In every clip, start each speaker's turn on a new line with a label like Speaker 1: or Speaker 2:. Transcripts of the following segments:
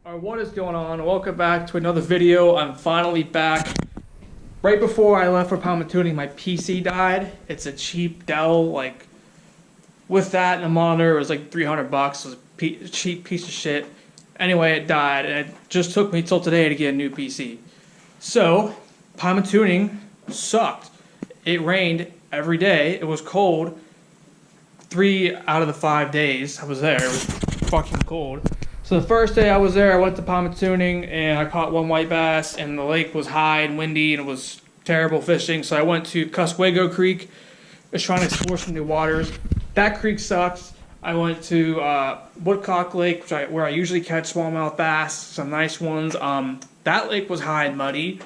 Speaker 1: Alright, what is going on? Welcome back to another video. I'm finally back. Right before I left for Pymatuning, my PC died. It's a cheap Dell, like, with that and a monitor, it was like 300 bucks. It was a cheap piece of shit. Anyway, it died, and it just took me till today to get a new PC. So, Pymatuning sucked. It rained every day. It was cold. 3 out of the 5 days I was there, it was fucking cold. So the first day I was there, I went to Pymatuning and I caught one white bass, and the lake was high and windy and it was terrible fishing. So I went to Cusquego Creek. I was trying to explore some new waters. That creek sucks. I went to Woodcock Lake, where I usually catch smallmouth bass, some nice ones. That lake was high and muddy.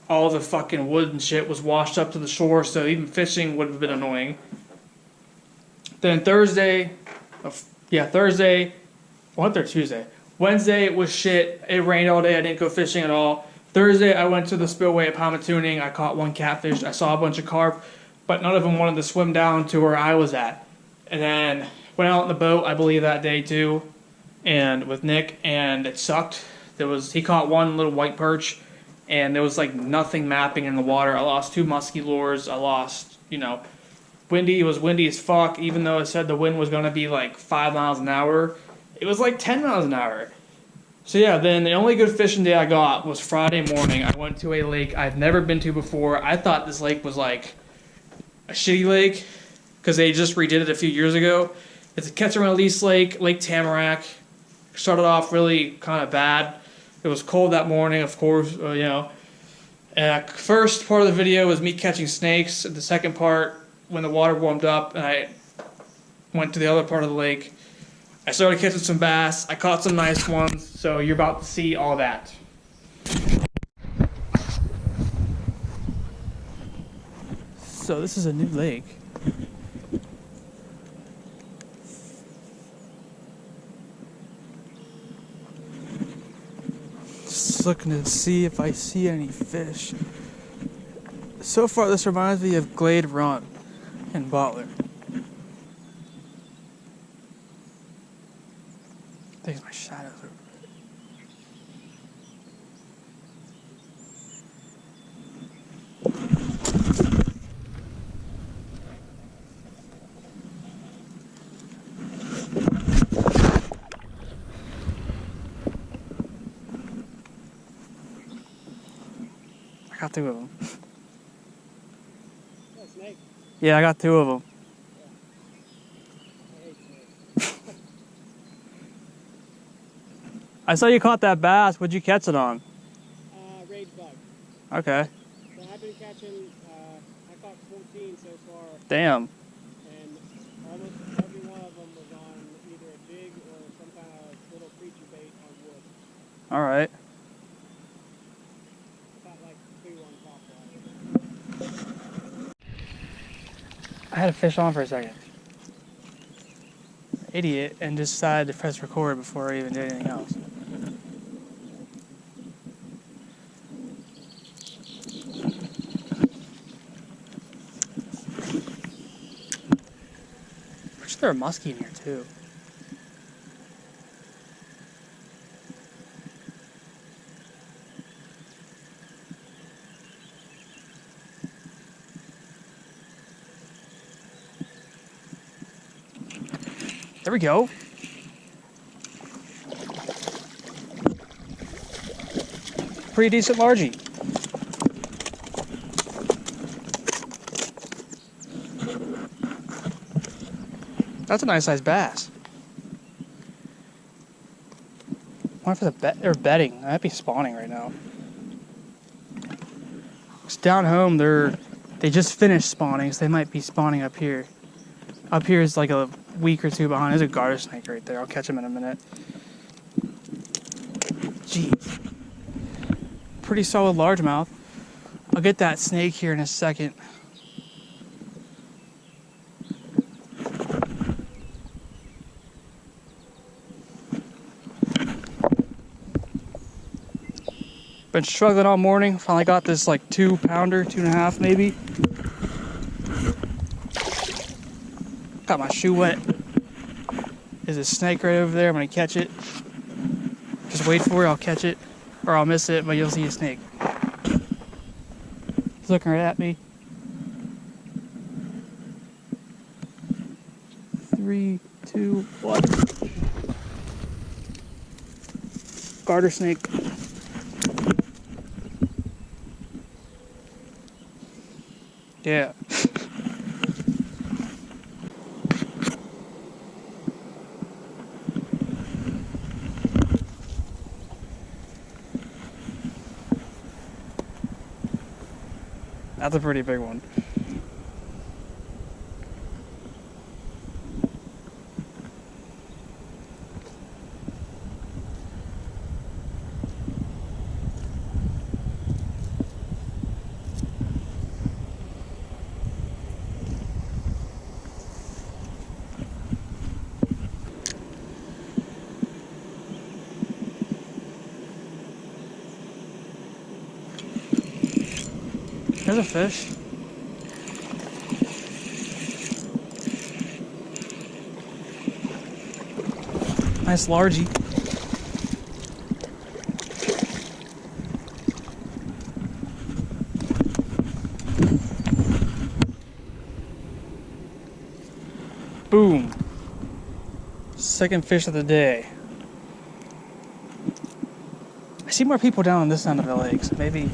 Speaker 1: All the fucking wood and shit was washed up to the shore, so even fishing would have been annoying. Then Thursday, what there Tuesday? Wednesday it was shit. It rained all day. I didn't go fishing at all. Thursday I went to the spillway at Pymatuning. I caught one catfish. I saw a bunch of carp, but none of them wanted to swim down to where I was at. And then went out in the boat, I believe, that day too, and with Nick, and it sucked. He caught one little white perch, and there was like nothing mapping in the water. I lost 2 musky lures. I lost, windy. It was windy as fuck. Even though it said the wind was gonna be like 5 miles an hour. It was like 10 miles an hour. So yeah, then the only good fishing day I got was Friday morning. I went to a lake I've never been to before. I thought this lake was like a shitty lake because they just redid it a few years ago. It's a catch and release lake, Lake Tamarack. Started off really kind of bad. It was cold that morning, of course, First part of the video was me catching snakes. The second part, when the water warmed up and I went to the other part of the lake, I started catching some bass. I caught some nice ones, so you're about to see all that. So this is a new lake. Just looking to see if I see any fish. So far this reminds me of Glade Run in Butler. There's my shadows over I got 2 of them.
Speaker 2: Snake?
Speaker 1: Yeah, I got 2 of them. I saw you caught that bass. What'd you catch it on?
Speaker 2: Rage bug.
Speaker 1: Okay.
Speaker 2: So I've been catching, I caught 14 so far.
Speaker 1: Damn.
Speaker 2: And almost every one of them was on either a jig or some kind of little creature bait on wood.
Speaker 1: Alright.
Speaker 2: Caught like 2 on top line.
Speaker 1: I had a fish on for a second. Idiot, and just decided to press record before I even did anything else. Wish there were muskie in here too. There we go. Pretty decent largie. That's a nice sized bass. I wonder if they're bedding. They might be spawning right now. 'Cause down home, they just finished spawning, so they might be spawning up here. Up here is like a week or 2 behind. There's a garter snake right there. I'll catch him in a minute. Jeez. Pretty solid largemouth. I'll get that snake here in a second. Been struggling all morning. Finally got this like 2-pounder, 2.5 maybe. Got my shoe wet. There's a snake right over there. I'm gonna catch it. Just wait for it, I'll catch it, or I'll miss it, but you'll see a snake. He's looking right at me. 3, 2, 1. Garter snake. Yeah. That's a pretty big one. There's a fish. Nice largie. Boom. Second fish of the day. I see more people down on this end of the lake, so maybe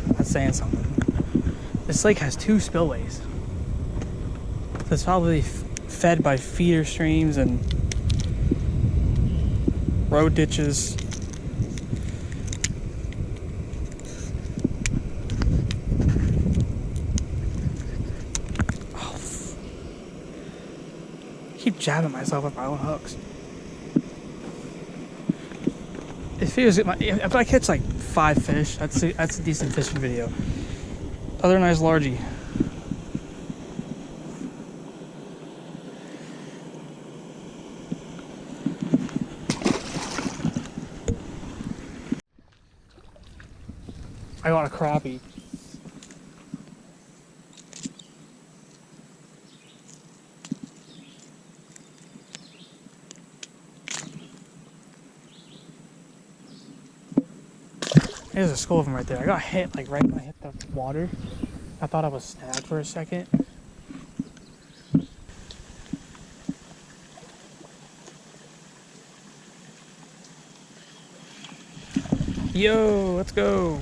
Speaker 1: that's saying something. This lake has 2 spillways. So it's probably fed by feeder streams and road ditches. Oh, I keep jabbing myself with my own hooks. It feels if I catch like 5 fish, that's a decent fishing video. Other nice largie. I got a crappie. There's a school of them right there. I got hit like right when I hit the water. I thought I was snagged for a second. Yo, let's go.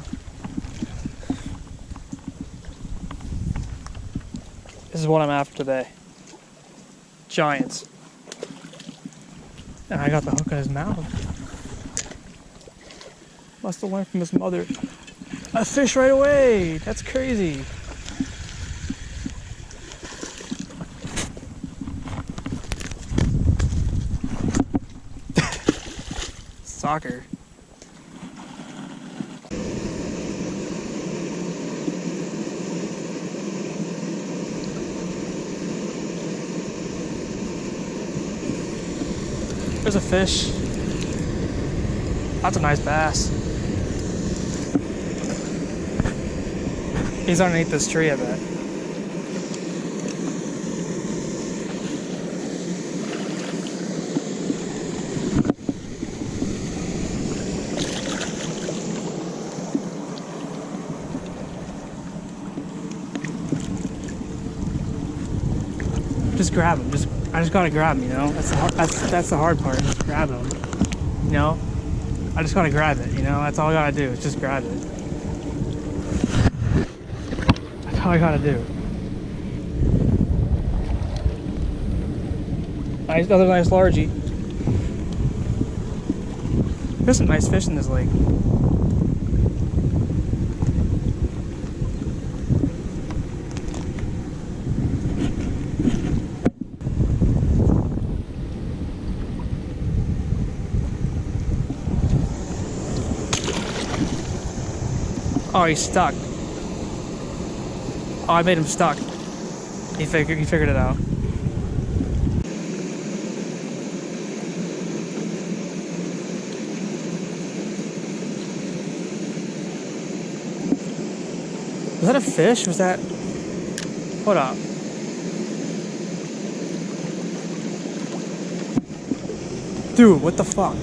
Speaker 1: This is what I'm after today. Giants. And I got the hook in his mouth. Must have learned from his mother. A fish right away! That's crazy. Soccer. There's a fish. That's a nice bass. He's underneath this tree, I bet. Just grab him. I just gotta grab him, you know? That's the hard part. Just grab him. You know? I just gotta grab it, you know? That's all I gotta do is just grab it. That's all I gotta do. Nice, another nice largie. There's some nice fish in this lake. Oh, he's stuck. Oh, I made him stuck. He figured it out. Was that a fish? Was that... Hold up. Dude, what the fuck?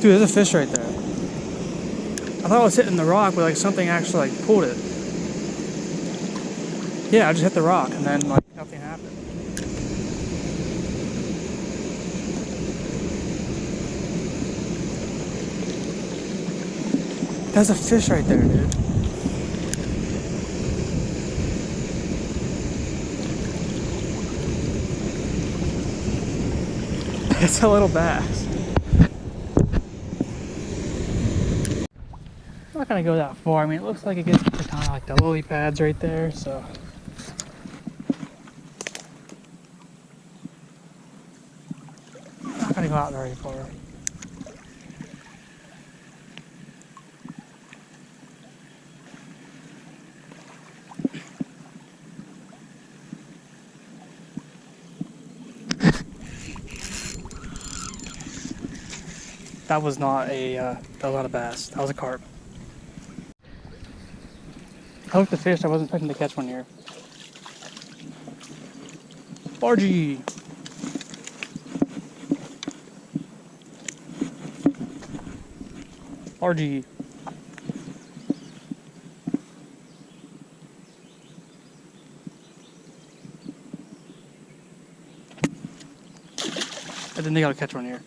Speaker 1: Dude, there's a fish right there. I thought I was hitting the rock, but like something actually like pulled it. Yeah, I just hit the rock and then like nothing happened. There's a fish right there, dude. It's a little bass. I'm not gonna go that far. I mean, it looks like it gets to kind of like the lily pads right there, so. I'm not gonna go out very far. That was not a bass. That was a carp. I hooked the fish. I wasn't expecting to catch one here. Bargy. Bargy. I didn't think I would catch one here.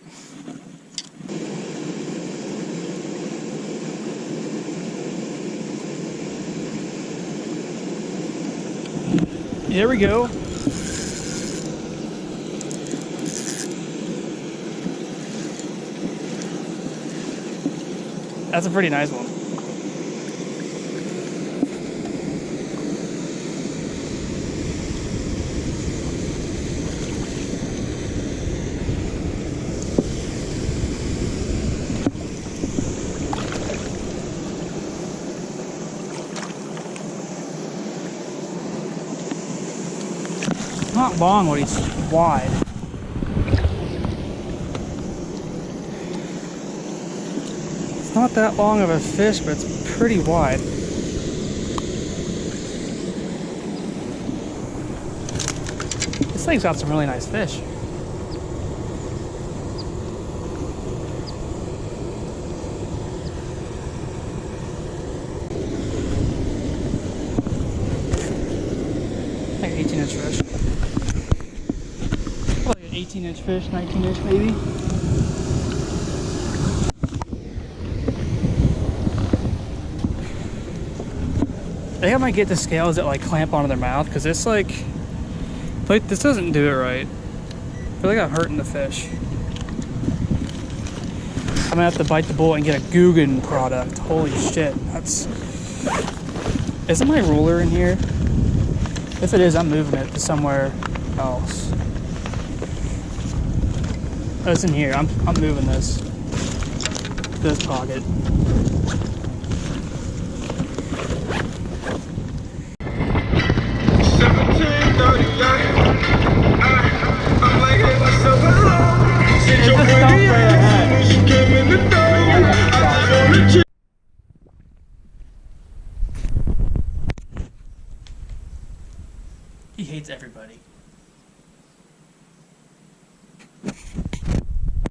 Speaker 1: There we go. That's a pretty nice one. Not long, but he's wide. It's not that long of a fish, but it's pretty wide. This thing's got some really nice fish. Like 18-inch fish. 18-inch fish, 19-inch maybe. I think I might get the scales that like clamp onto their mouth, because it's like this doesn't do it right. I feel like I'm hurting the fish. I'm gonna have to bite the bullet and get a Guggen product. Holy shit, that's... Isn't my ruler in here? If it is, I'm moving it to somewhere else. Oh, it's in here. I'm moving this pocket.